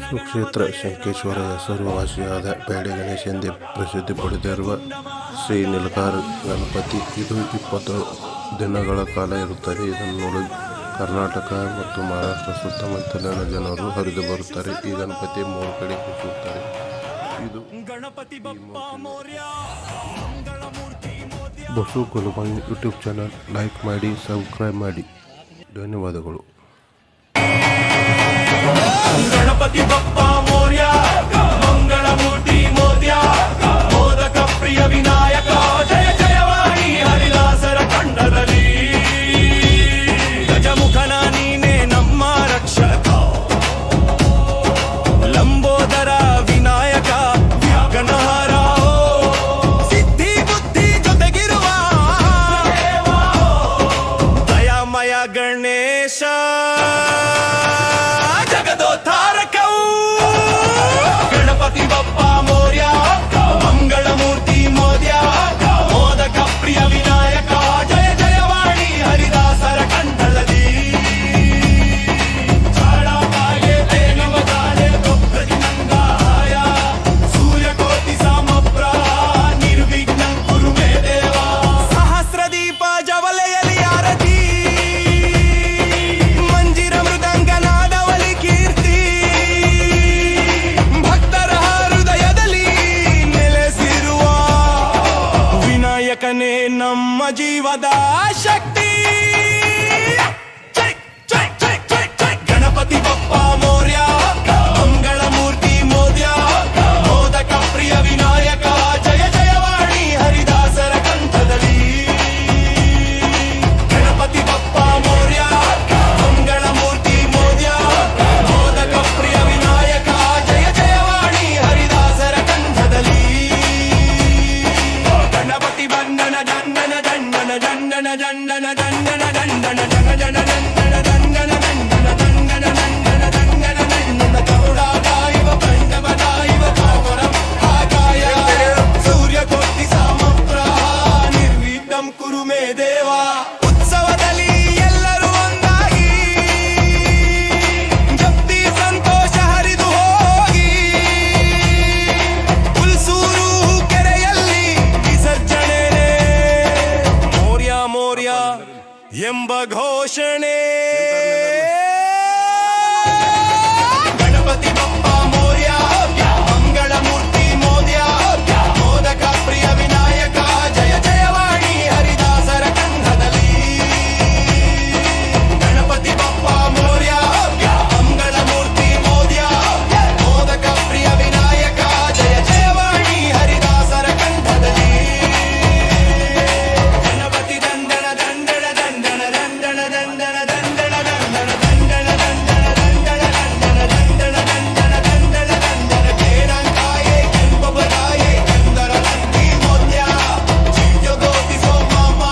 ಸುಕ್ಷೇತ್ರ ಶಂಕೇಶ್ವರ ಹೆಸರುವಾಸಿಯಾದ ಬೇಡೆ ಗಣೇಶ ಎಂದೇ ಪ್ರಸಿದ್ಧಿ ಪಡೆದಿರುವ ಶ್ರೀ ನೀಲಕಾರ ಗಣಪತಿ ಇದು 20 ದಿನಗಳ ಕಾಲ ಇರುತ್ತದೆ. ಇದನ್ನು ನೋಡಲು ಕರ್ನಾಟಕ ಮತ್ತು ಮಹಾರಾಷ್ಟ್ರ ಸುತ್ತಮುತ್ತಲಿನ ಜನರು ಹರಿದು ಬರುತ್ತಾರೆ. ಈ ಗಣಪತಿ 3 ಕಡೆ ಕುಣಿಸುತ್ತಾರೆ. ಇದು Basu Kulkarni YouTube channel like ಮಾಡಿ, ಸಬ್ಸ್ಕ್ರೈಬ್ ಮಾಡಿ. ಧನ್ಯವಾದಗಳು. ಗಣಪತಿ ಬಪ್ಪ ಮೋರ್ಯ, ಮಂಗಳಮೂರ್ತಿ ಮೋದ್ಯ, ಮೋದಕ ಪ್ರಿಯ ವಿನಾಯಕ, ಜಯ ಜಯವಾಣಿ ಹರಿದಾಸರ ಕಂಡದಲ್ಲಿ. ಗಜಮುಖನ ನೀನೆ ನಮ್ಮ ರಕ್ಷಕ, ಲಂಬೋದರ ವಿನಾಯಕ, ವ್ಯಾಗನಹಾರ, ಸಿದ್ಧಿ ಬುದ್ಧಿ ಜೊತೆಗಿರುವ ದಯಾಮಯ ಗಣೇಶ, ಜಗದೋದ್ಧಾರಕವು ಗಣಪತಿ ಬಪ್ಪ ಮೋರ್ಯ, ಮಂಗಳಮೂರ್ತಿ ಮೋದ್ಯ, ಮೋದಕ ಪ್ರಿಯ ವಿನಾಯಕ, ಜಯ ಜಯವಾಣಿ ಹರಿದಾಸರ ಕಂಠದಲ್ಲಿ. ಚಾಳಾಪಾಗೆ ತೇನವತಾಳೆ ಗೊಬ್ಬರಿ ನಂಗಾಯ, ಸೂರ್ಯಕೋಟಿ ಸಮಪ್ರಭ ನಿರ್ವಿಘ್ನಂ ಕುರು ಮೇ ದೇವ. ಸಹಸ್ರ ದೀಪ ಜವಲೆಯಲ್ಲಿ ಆರತಿ, ಮಂಜಿರ ಮೃದಂಗ ನಾದವಲಿ ಕೀರ್ತಿ, ಭಕ್ತರ ಹೃದಯದಲ್ಲಿ ನೆಲೆಸಿರುವ ವಿನಾಯಕನೇ ನಮ್ಮ ಜೀವದ ಶಕ್ತಿ. ಜೈ ಜೈ ಜೈ ಜೈ ಜೈ ಗಣಪತಿ ಬಪ್ಪ ಮೋರ್ಯ, ಮಂಗಳಮೂರ್ತಿ ಮೋದ್ಯ, ಮೋದಕ ಪ್ರಿಯ ವಿನಾಯಕ, ಜಯ ಜಯವಾಣಿ ಹರಿದಾಸರ ಕಂಠದಲ್ಲಿ. ಗಣಪತಿ ಬಪ್ಪ ಮೋರ್ಯ, ಮಂಗಳಮೂರ್ತಿ ಮೋದ್ಯ, ಮೋದಕ ಪ್ರಿಯ ವಿನಾಯಕ, ಜಯ ಜಯವಾಣಿ ಹರಿದಾಸರ ಕಂಠದಲ್ಲಿ. ಗಣಪತಿ ಬಂಧನ ದಂಡನ ದಂಡನ ದಂಡನ ದಂಡನ ದಂಡನ ದಂಡನ ಜನ ಜನ ದಂಡನ ದಂಡನ ದಂಡನ ದಂಡನ ದಂಡನ ದಂಡನ ದಂಡನ ಗರುಡಾದಾಯಿವ ಕಂಡವದಾಯಿವ ಕಾವರಂ ಆಗಾಯ, ಸೂರ್ಯಕೋಟಿ ಸಮಪ್ರಭ ನಿರ್ವಿಘ್ನಂ ಕುರು ಮೇ ದೇವ. ಉತ್ಸವದಲ್ಲಿ ಎಲ್ಲರೂ ಒಂದಾಗಿ, ಜಪ್ತಿ ಸಂತೋಷ ಹರಿದು ಹೋಗಿ, ಹುಲ್ಸೂರು ಕೆರೆಯಲ್ಲಿ ವಿಸರ್ಜನೆ, ಮೋರ್ಯ ಮೋರ್ಯ ಎಂಬ ಘೋಷಣೆ. ಗಣಪತಿ ಬಪ್ಪ ಮೋರ್ಯ, ಮಂಗಳಮೂರ್ತಿ ಮೋದ್ಯ, ಮೋದಕ ಪ್ರಿಯ ವಿನಾಯಕ, ಜಯ ಜಯವಾಣಿ ಹರಿದಾಸರ ಕಂಠದಲ್ಲಿ. ಗಣಪತಿ ಬಪ್ಪ ಮೋರ್ಯ, ಮಂಗಳಮೂರ್ತಿ ಮೋದ್ಯ, ಮೋದಕ ಪ್ರಿಯ ವಿನಾಯಕ, ಜಯ ಜಯವಾಣಿ ಹರಿದಾಸರ ಕಂಠದಲ್ಲಿ. ಗಣಪತಿ ದಂಡನ ದಂಡನ ದಂಡನ ದಂಡನ ದಂಡನ ದಂಡನ ದಂಡನ ದಂಡನ ದಂಡನ ದಂಡನ ದಂಡನ ದಂಡನ ದಂಡನ ದಂಡನ ಕೇರಂಕಾಯೆ ಕೆಂಪಬರಾಯೆ ಕೆಂದರ ನಂದಿ ಮೋದ್ಯ, ಚಿಂಜಗೋತಿ ಸೋಮಮ್ಮ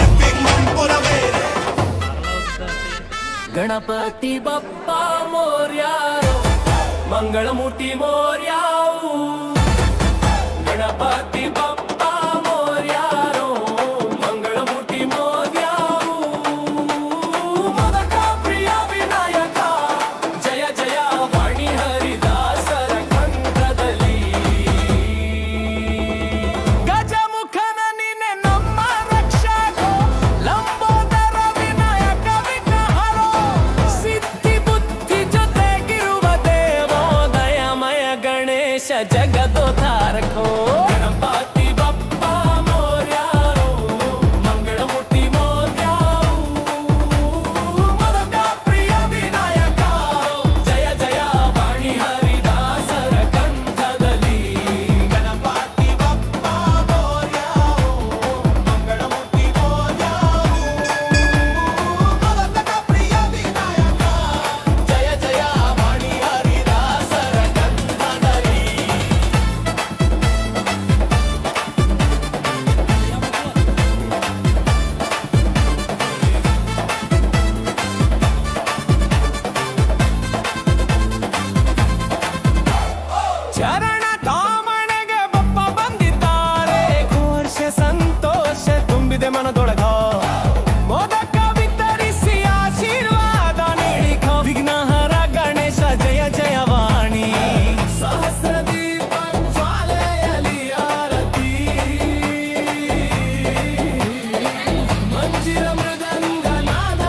ಎಪ್ಪಿಂಗ್ ಮಣಿಪುರ ಬೇರೆ. ಗಣಪತಿ ಬಪ್ಪ ಮೋರ್ಯ, ಮಂಗಳಮೂರ್ತಿ ಮೋರ್ಯ, ಗಣಪತಿ ಬಪ್ಪ ಮೋರ್ಯ, ಮಂಗಳಮೂರ್ತಿ ಮೋರ್ಯ, ಮೋದಕ ಪ್ರಿಯ ವಿನಾಯಕ, ಜಯ ಜಯ ವಾಣಿ ಹರಿದಾಸರ ಕಂಠದಲ್ಲಿ. ಗಜಮುಖನ ನೀನೆ ನಮ್ಮ ರಕ್ಷಕ, ಲಂಬೋದರ ವಿನಾಯಕ ವಿಘ್ನಹರ, ಸಿದ್ಧಿ ಬುದ್ಧಿ ಜೊತೆಗಿರುವ ದೇವೋ ದಯಾಮಯ ಗಣೇಶ, ಜಗದೋದ್ಧಾರಕೋ.